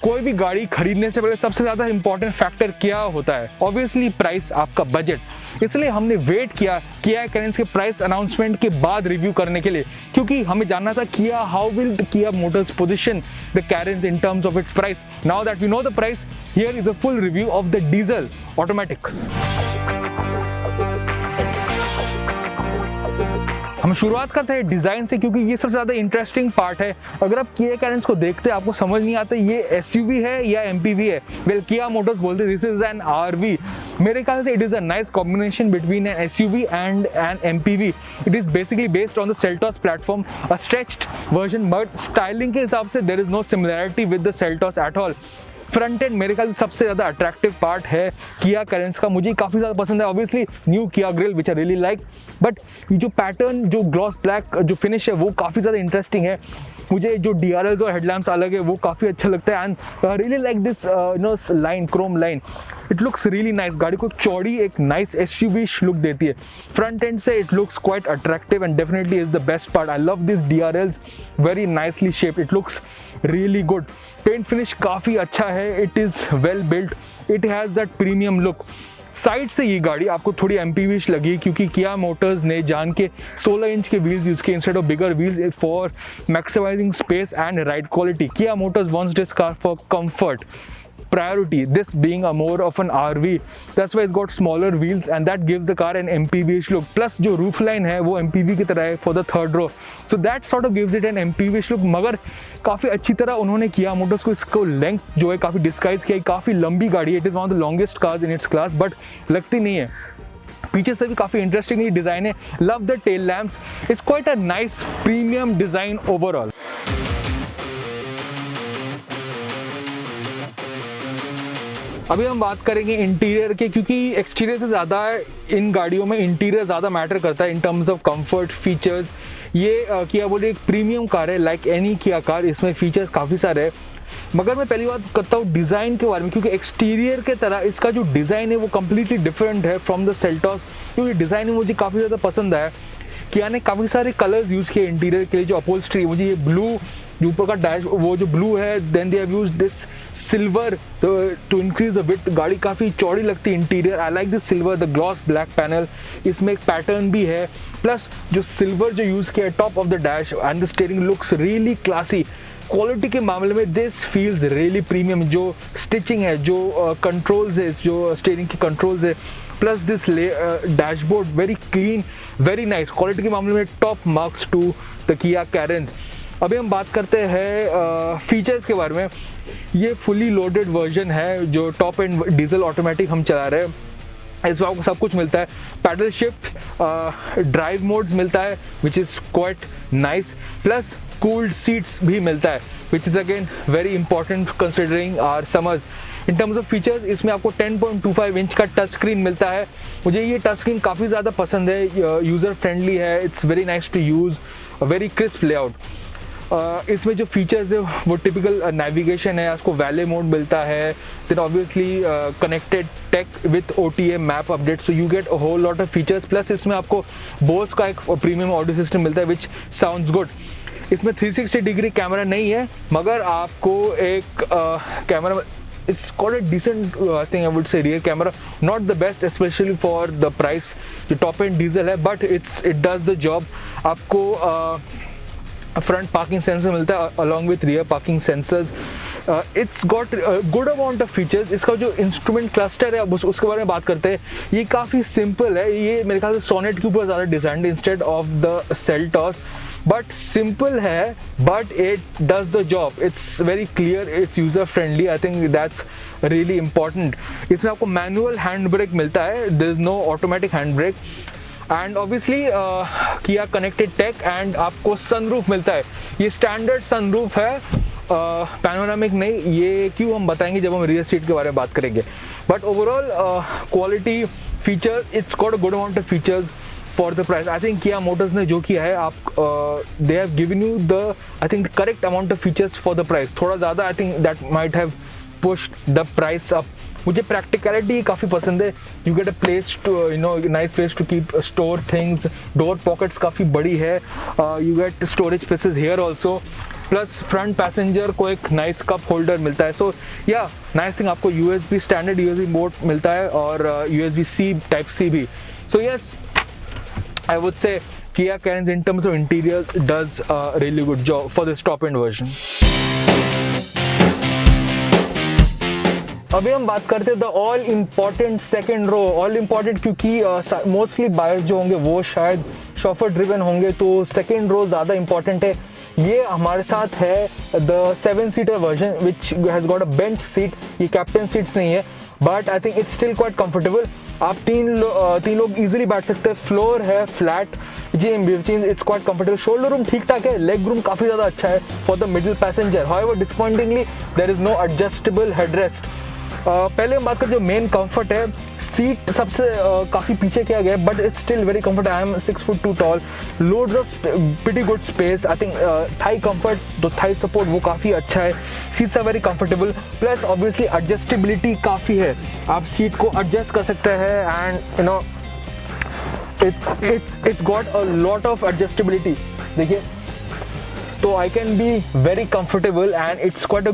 कोई भी गाड़ी खरीदने से पहले सबसे ज़्यादा इंपॉर्टेंट फैक्टर क्या होता है? ऑब्वियसली प्राइस, आपका बजट। इसलिए हमने वेट किया किया कैरेंस के प्राइस अनाउंसमेंट के बाद रिव्यू करने के लिए, क्योंकि हमें जानना था Kia how will Kia Motors position the Carens in terms of its price. Now that we know the price, here is a full review of the diesel automatic. हम शुरुआत करते हैं डिज़ाइन से, क्योंकि ये सबसे ज़्यादा इंटरेस्टिंग पार्ट है। अगर आप किया कैरेंस को देखते हैं आपको समझ नहीं आता ये एसयूवी है या एमपीवी है। वेल, किया मोटर्स बोलते हैं दिस इज एन आरवी। मेरे ख्याल से it is a nice combination between an SUV and an MPV. It is basically based on the Seltos platform, a stretched version, but styling के हिसाब से there is no similarity with the Seltos at all. Front end मेरे ख्याल से सबसे ज़्यादा attractive part है किया कैरेंस का, मुझे काफ़ी ज़्यादा पसंद है। ऑब्वियसली न्यू किया grill which I really like, but जो पैटर्न, जो ग्लॉस ब्लैक जो फिनिश है वो काफ़ी ज़्यादा इंटरेस्टिंग है। मुझे जो DRLs और हेडलैम्प्स अलग है वो काफ़ी अच्छा लगता है। And really like this line, chrome line, it looks really nice. गाड़ी को चौड़ी एक नाइस SUV लुक देती है। फ्रंट एंड से it looks quite attractive and definitely is the best part. I love this DRLs, very nicely shaped, it looks really good. Paint finish काफ़ी अच्छा है, it is well built, it has that premium look. Side से ये गाड़ी आपको थोड़ी MPV लगी, क्योंकि किया मोटर्स ने जान के 16 इंच के व्हील्स यूज़ किए instead of bigger wheels for maximising space and ride quality. Kia Motors wants this car for comfort priority, this being a more of an RV, that's why it's got smaller wheels and that gives the car an MPV-ish look. Plus जो roof line है वो MPV की तरह है for the third row, so that sort of gives it an MPV-ish look। मगर काफ़ी अच्छी तरह उन्होंने किया मोटर्स को, इसको लेंथ जो है काफ़ी डिस्गाइज किया। काफ़ी लंबी गाड़ी है, it is one of the longest cars in its class, but लगती नहीं है। पीछे से भी काफ़ी इंटरेस्टिंग डिज़ाइन है। Love the tail lamps, it's quite a nice premium design overall. अभी हम बात करेंगे इंटीरियर के, क्योंकि एक्सटीरियर से ज़्यादा इन गाड़ियों में इंटीरियर ज़्यादा मैटर करता है इन टर्म्स ऑफ कंफर्ट, फीचर्स। ये किया बोले एक प्रीमियम कार है, लाइक एनी किया कार, इसमें फीचर्स काफ़ी सारे हैं। मगर मैं पहली बात करता हूँ डिज़ाइन के बारे में, क्योंकि एक्सटीरियर के तरह इसका जो डिज़ाइन है वो कम्प्लीटली डिफरेंट है फ्रॉम द सेल्टॉस। क्योंकि डिज़ाइन मुझे काफ़ी ज़्यादा पसंद आया। किया ने काफ़ी सारे कलर्स यूज़ किए इंटीरियर के लिए। जो अपहोल्स्ट्री, मुझे ये ब्लू जो ऊपर का डैश वो जो ब्लू है, then they have used this silver to increase the width. गाड़ी काफ़ी चौड़ी लगती है interior. I like this silver, the gloss black panel, इसमें एक पैटर्न भी है। प्लस जो सिल्वर जो यूज़ किया है top of the dash and the steering looks really classy. Quality के मामले में दिस फील्स रियली प्रीमियम। जो स्टिचिंग है, जो कंट्रोल्स है, जो स्टीयरिंग की कंट्रोल्स है, plus this dashboard very clean, very nice. Quality के मामले में top marks to the Kia Carens. अभी हम बात करते हैं फीचर्स के बारे में। ये फुली लोडेड वर्जन है, जो टॉप एंड डीजल ऑटोमेटिक हम चला रहे हैं। इसमें आपको सब कुछ मिलता है, पैडल शिफ्ट, ड्राइव मोड्स मिलता है which is quite nice, plus cooled seats भी मिलता है which is again very important considering our summers. In terms of features इसमें आपको 10.25 इंच का टच स्क्रीन मिलता है। मुझे ये टच स्क्रीन काफ़ी ज़्यादा पसंद है, यूज़र फ्रेंडली है, it's very nice to use, very crisp layout. इसमें जो फीचर्स है वो टिपिकल नेविगेशन है, आपको वैले मोड मिलता है, then obviously connected tech with OTA map update, so you get a whole lot of features. Plus इसमें आपको बोस का एक प्रीमियम ऑडियो सिस्टम मिलता है विच साउंड्स गुड। इसमें 360 डिग्री कैमरा नहीं है, मगर आपको एक camera, it's got a decent thing I would say rear camera, not the best especially for the price जो top end diesel है, but it does the job। आपको फ्रंट पार्किंग सेंसर मिलता है along with rear parking sensors. It's got good amount of features. इसका जो instrument cluster है अब उसके बारे में बात करते हैं। ये काफ़ी सिंपल है, ये मेरे ख्याल से सोनेट के ऊपर ज़्यादा design instead of the Seltos, but simple है, but it does the job. It's very clear, it's user friendly, I think that's really important. इसमें आपको मैनुअल हैंड ब्रेक मिलता है, there is no automatic hand brake, and obviously Kia connected tech, and आपको sunroof मिलता है। ये standard sunroof है, panoramic नहीं। ये क्यों हम बताएंगे जब हम रियर सीट के बारे में बात करेंगे। But overall quality, feature, it's got a good amount of features for the price. I think Kia Motors ने जो किया है, आप they have given you the I think correct amount of features for the price. थोड़ा ज़्यादा I think that might have pushed the price up. मुझे practicality काफ़ी पसंद है। You get a place to nice place to keep store things, door pockets काफ़ी बड़ी है, you get storage spaces here also. Plus front passenger को एक nice cup holder मिलता है। सो या नाइस थिंग, आपको USB स्टैंडर्ड USB पोर्ट मिलता है और USB-C Type-C भी। So yes, I would say Kia Carens in terms of interior does a really good job for this top end version. अभी हम बात करते हैं the all important second row. All important क्योंकि मोस्टली बायर्स जो होंगे वो शायद शॉफर ड्रिवन होंगे, तो सेकेंड रो ज़्यादा इंपॉर्टेंट है। ये हमारे साथ है the 7-seater version which has got a bench seat. ये कैप्टन सीट्स नहीं है, but I think it's still quite comfortable. आप तीन लोग इजीली बैठ सकते हैं। फ्लोर है flat, it's quite comfortable. Shoulder room ठीक ठाक है, लेग रूम काफ़ी ज़्यादा अच्छा है for the middle passenger. However disappointingly there is no adjustable headrest. पहले हम बात करें जो मेन कंफर्ट है, सीट सबसे काफ़ी पीछे किया गया है, but it's still very comfort. I am 6'2" tall, loads of pretty good space. I think thigh comfort, तो थाई सपोर्ट वो काफ़ी अच्छा है। Seats are very comfortable, plus obviously adjustability काफ़ी है। आप सीट को एडजस्ट कर सकते हैं and you know it's got a lot of adjustability। देखिए, तो I can be very comfortable and it's quite a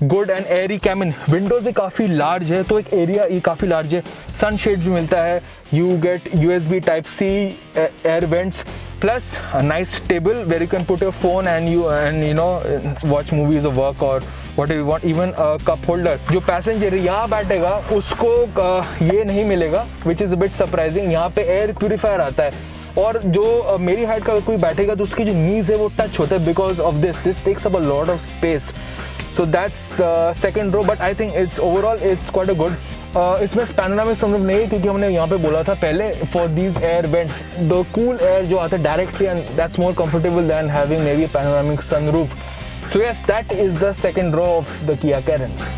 good and airy cabin। Windows भी काफ़ी लार्ज है, तो एक एरिया ये काफ़ी लार्ज है। सन शेड भी मिलता है। You get USB Type-C air vents plus a nice table where you can put your phone and you know watch movies or work or whatever you want, even a cup holder। जो passenger यहाँ बैठेगा उसको ये नहीं मिलेगा, which is a bit surprising। यहाँ पे air purifier आता है, और जो मेरी हाइट का कोई बैठेगा तो उसकी जो नीज है वो टच होता है because of this takes up a lot of space. So that's the second row, but I think it's overall it's quite a good. इसमें पैनोरामिक सनरूफ नहीं है क्योंकि हमने यहाँ पे बोला था पहले for these air vents the cool air जो आता है directly, and that's more comfortable than having maybe panoramic sunroof. So yes, that is the second row of the Kia Carens।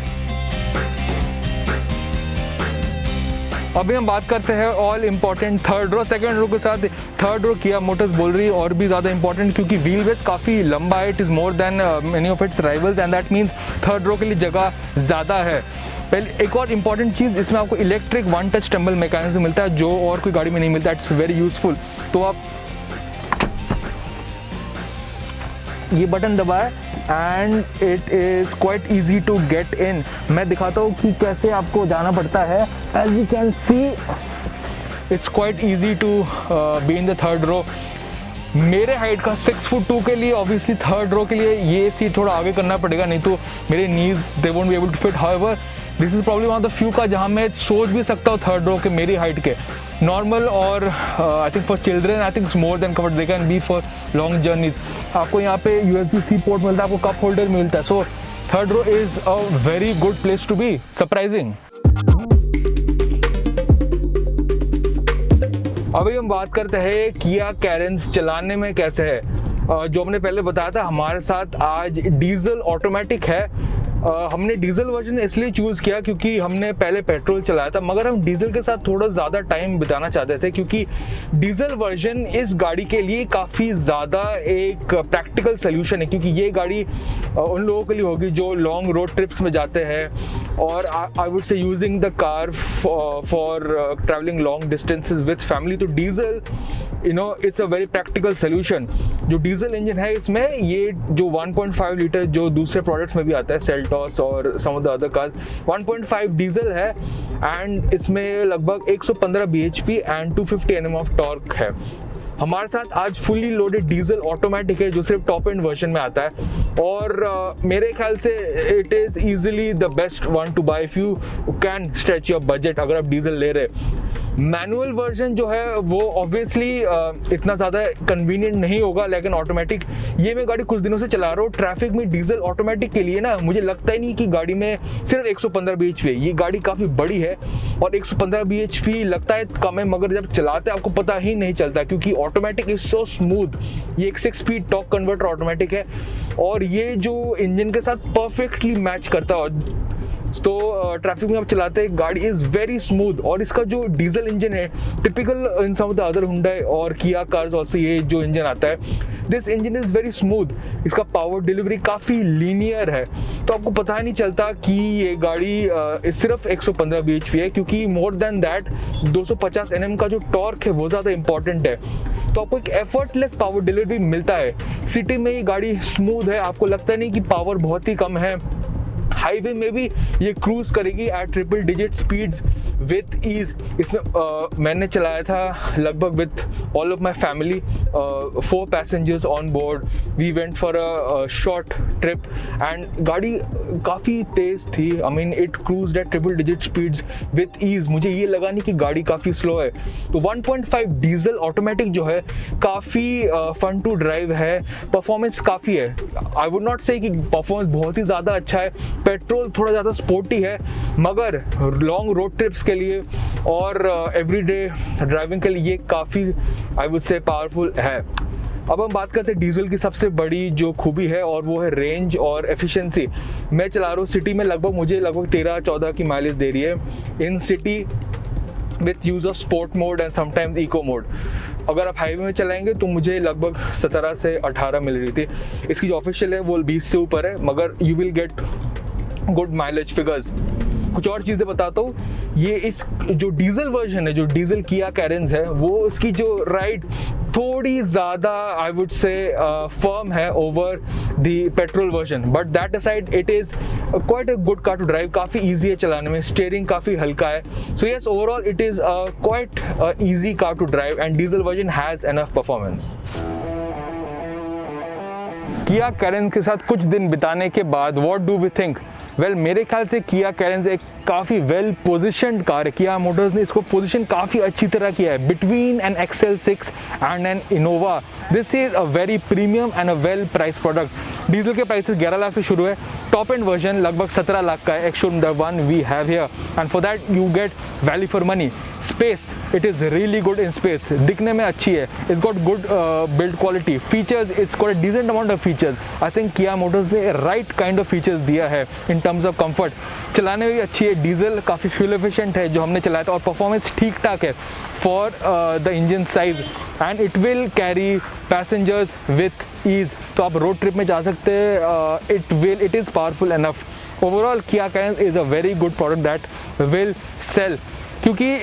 अभी हम बात करते हैं all important third row. Second row के साथ थर्ड रो Kia मोटर्स बोल रही है और भी ज़्यादा इंपॉर्टेंट क्योंकि व्हील बेस काफ़ी लंबा है। It is more than many of its rivals and that means third row के लिए जगह ज़्यादा है। पहले एक और इम्पॉर्टेंट चीज़, इसमें आपको electric one touch tumble mechanism मिलता है जो और कोई गाड़ी में नहीं मिलता। It's very useful. तो आप ये बटन दबाए and it is quite easy to get in. मैं दिखाता हूँ कि कैसे आपको जाना पड़ता है। As you can see it's quite easy to be in the third row. मेरे हाइट का 6'2" के लिए ऑब्वियसली थर्ड रो के लिए ये सीट थोड़ा आगे करना पड़ेगा, नहीं तो मेरे knees they won't be able to fit. However this is problem one of the few का जहाँ मैं सोच भी सकता हूँ थर्ड रो के मेरी हाइट के। नॉर्मल और I think for children I think more than covered, they can be for long journeys. आपको यहाँ पे USB-C पोर्ट मिलता है, आपको कप होल्डर मिलता है। So third row is a very good place to be, surprising. अभी हम बात करते हैं Kia Carens चलाने में कैसे है। जो हमने पहले बताया था, हमारे साथ आज डीजल ऑटोमेटिक है। हमने डीजल वर्जन इसलिए चूज़ किया क्योंकि हमने पहले पेट्रोल चलाया था, मगर हम डीजल के साथ थोड़ा ज़्यादा टाइम बिताना चाहते थे क्योंकि डीजल वर्जन इस गाड़ी के लिए काफ़ी ज़्यादा एक प्रैक्टिकल सल्यूशन है, क्योंकि ये गाड़ी उन लोगों के लिए होगी जो लॉन्ग रोड ट्रिप्स में जाते हैं और I would say using the car for travelling long distances with family. तो diesel it's a very practical solution. जो डीजल इंजन है इसमें, ये जो 1.5 लीटर जो दूसरे प्रोडक्ट्स में भी आता है, सेल्टॉस और some of the other cars, 1.5 diesel है एंड इसमें लगभग 115 bhp and 250 Nm of torque है। हमारे साथ आज फुली लोडेड डीजल ऑटोमेटिक है जो सिर्फ टॉप एंड वर्जन में आता है और मेरे ख्याल से it is easily the best one to buy if you can stretch your budget अगर आप डीजल ले रहे। मैनुअल वर्जन जो है वो ऑब्वियसली इतना ज़्यादा कन्वीनियंट नहीं होगा, लेकिन ऑटोमेटिक ये मैं गाड़ी कुछ दिनों से चला रहा हूँ ट्रैफिक में। डीजल ऑटोमेटिक के लिए ना मुझे लगता ही नहीं कि गाड़ी में सिर्फ 115 bhp है। ये गाड़ी काफ़ी बड़ी है और 115 bhp लगता है कम है, मगर जब चलाते हैं आपको पता ही नहीं चलता क्योंकि ऑटोमेटिक इज सो स्मूथ। ये एक 6-speed टॉर्क कन्वर्टर ऑटोमेटिक है और ये जो इंजन के साथ परफेक्टली मैच करता है। तो ट्रैफिक में आप चलाते हैं गाड़ी इज़ वेरी स्मूथ। और इसका जो डीजल इंजन है typical in some of the other Hyundai और किया कार्स ऑल्सो, ये जो इंजन आता है this engine is very smooth. इसका पावर डिलीवरी काफ़ी लीनियर है, तो आपको पता ही नहीं चलता कि ये गाड़ी सिर्फ 115 bhp है, क्योंकि मोर देन दैट 250 Nm का जो टॉर्क है वो ज़्यादा इंपॉर्टेंट है। तो आपको एक एफर्टलेस पावर डिलीवरी मिलता है। सिटी में ये गाड़ी स्मूथ है, आपको लगता नहीं कि पावर बहुत ही कम है। हाईवे में भी ये क्रूज करेगी at triple digit speeds with ease. इसमें मैंने चलाया था लगभग with all of my family, 4 passengers on board. We went for a short trip and गाड़ी काफ़ी तेज़ थी। I mean it cruise at triple digit speeds with ease. मुझे ये लगा नहीं कि गाड़ी काफ़ी स्लो है। तो 1.5 डीजल ऑटोमेटिक जो है काफ़ी फन टू ड्राइव है, परफॉर्मेंस काफ़ी है। आई वुड नॉट से कि परफॉर्मेंस बहुत ही ज़्यादा अच्छा है, पेट्रोल थोड़ा ज़्यादा स्पोर्टी है, मगर लॉन्ग रोड ट्रिप्स के लिए और एवरीडे ड्राइविंग के लिए ये काफ़ी आई वुड से पावरफुल है। अब हम बात करते हैं डीजल की सबसे बड़ी जो खूबी है, और वो है रेंज और एफिशिएंसी। मैं चला रहा हूँ सिटी में, मुझे लगभग 13-14 की माइलेज दे रही है in city with use of sport mode and sometimes eco mode. अगर आप हाईवे में चलाएंगे तो मुझे लगभग 17 से 18 मिल रही थी। इसकी जो ऑफिशियल है वो 20 से ऊपर है, मगर you will get good mileage figures. कुछ और चीज़ें बताता हूँ। ये इस जो डीजल वर्जन है, जो डीजल किया कैरेंस है, वो इसकी जो राइड थोड़ी ज़्यादा आई वुड से फर्म है over the petrol version, but that aside it is quite a good car to drive. काफ़ी ईजी है चलाने में, स्टीयरिंग काफ़ी हल्का है। So yes, overall it is quite easy car to drive and diesel version has enough performance. Kia Carens के साथ कुछ दिन बिताने के बाद what do we think? Well, मेरे ख्याल से किया कैरेंस एक काफ़ी वेल पोजिशन्ड कार है। किया मोटर्स ने इसको पोजीशन काफ़ी अच्छी तरह किया है between an XL6 and an Innova. This is a very premium and a well price product. Diesel के प्राइसेस 11 लाख से शुरू है, टॉप एंड वर्जन लगभग 17 लाख का है, ex showroom the one we have here, and for that you get value for money. Space, it is really good in space, दिखने में अच्छी है, it's got good build quality. Features, it's got a decent amount of features. I think Kia Motors ने right kind of features दिया है इन terms of comfort. चलाने में भी अच्छी है, डीजल काफ़ी फ्यूल एफिशिएंट है जो हमने चलाया था, और परफॉर्मेंस ठीक ठाक है for the engine size, and it will carry passengers with ease. तो आप रोड ट्रिप में जा सकते हैं, it is powerful enough. Overall Kia Carens is a very good product that will sell, क्योंकि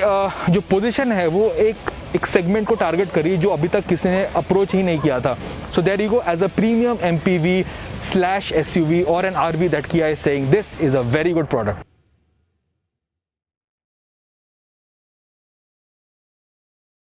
जो पोजीशन है वो एक सेगमेंट को टारगेट करी जो अभी तक किसी ने अप्रोच ही नहीं किया था। So there you go, as a premium MPV/SUV और an RV that Kia is saying this is a very good product.